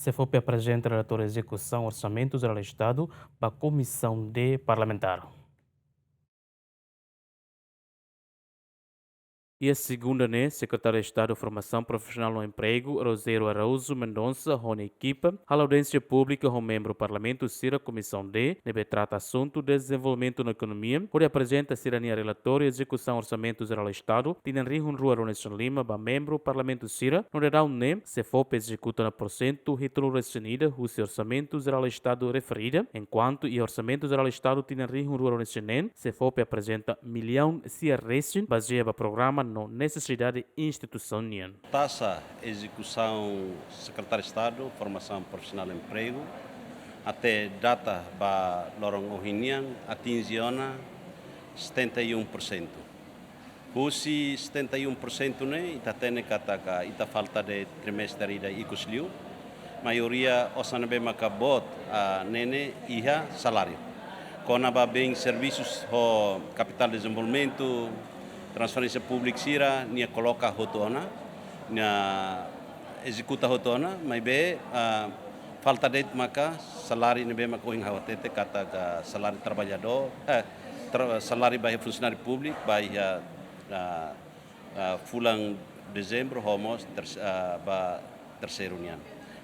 CEFOP apresenta relatório de execução orçamento geral do Estado para a Comissão de Parlamentar. E a segunda, Secretário de Estado de Formação Profissional no Emprego, Roseiro Araújo Mendonça, Rony Equipa, a audiência pública com membro do Parlamento, Cira Comissão D, nebe trata assunto de desenvolvimento na economia, onde apresenta a cidadania relatório e execução orçamento geral do Estado, tem Rinho Rua Ronison Lima, ba membro do Parlamento Cira, no geral se FOP executa na porcento, título recenida, o seu orçamento geral do Estado referida, enquanto o orçamento geral do Estado tem Rinho Rua Ronison se FOP apresenta milhão se recém, baseado no programa não necessidade institucional. Taxa execução Secretário de Estado, Formação Profissional e Emprego, até data ba lorong ohinian atingiona 71%. Husi 71% ita tene kataka ita falta de trimestre da ikusliu, maioria osanabe makabot nene iha salário. Kona ba bem serviços ho capital de desenvolvimento, transferência pública sira nia coloca hotona nia executa hotona mas be falta de maka salário nebe maka oing hawatete kata salário trabalhador salário baia funcionário público baia fulang dezembro homos ba terceiro nian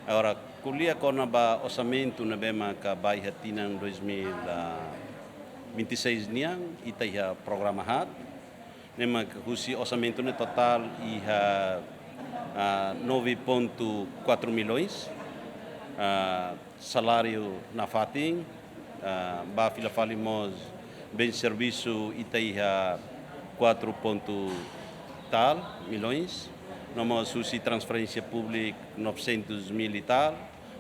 agora kuliah kona ba orçamento nebe maka baia tinang 2026 niang ita ia programa hat nema husi orçamento no total iha 9,4 milhões, salário na fating, ba filafalimos bem serviço ita iha 4 tal milhões, nós husi transferência pública 900 mil e tal,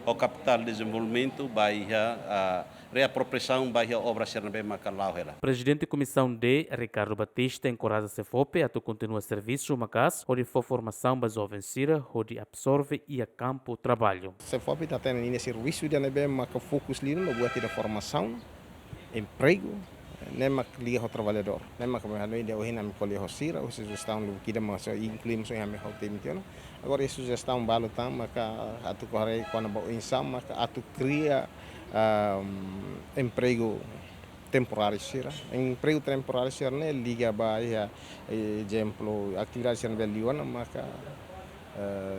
o capital de desenvolvimento baia reapropriação baia obra sernabe macalau ela. Presidente da Comissão D, Ricardo Batista, encoraja a CEFOP a continuar serviço macas, onde for formação para jovens sira, onde absorve e a campo trabalho. CEFOP está tendo esse serviço de nebe maca fokus ali no buat da formação, emprego, nem mac liga ao trabalhador, nem mac mahalo ide o hina me colhe o sira, o sugestão do que demos incluímos em ame hotel mitiano. Agora essa sugestão balo tam maca atu corre quando bo insam maca atu cria emprego temporário sira. Emprego temporário sira né liga baia exemplo atividade sira beliona maca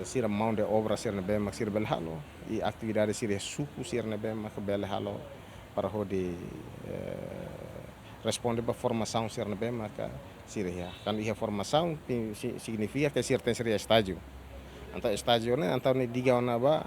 sira mão de obra sira bem mac sira belhalo e atividade sira suku sira bem mac belhalo para hode responder para a formação sira bem mac sira ya. Quando ia formação significa que sira tem sira estágio. Então estágio né então ne diga ona ba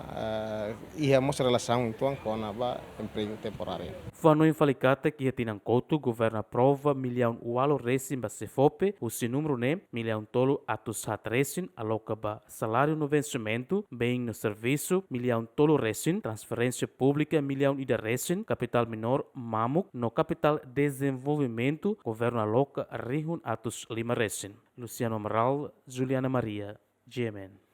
ia mostra relação então com ona ba emprego temporário. Fano em falicata que tinang couto governo aprova milhão ualo recim ba CEFOP, o sin número milhão tolo atus hat recim aloca ba salário no vencimento, bem no serviço milhão tolo recim, transferência pública milhão ida recim, capital menor mamuk no capital desenvolvimento, governo aloca rihun atus 5 recim. Luciano Amaral, Juliana Maria, GMN.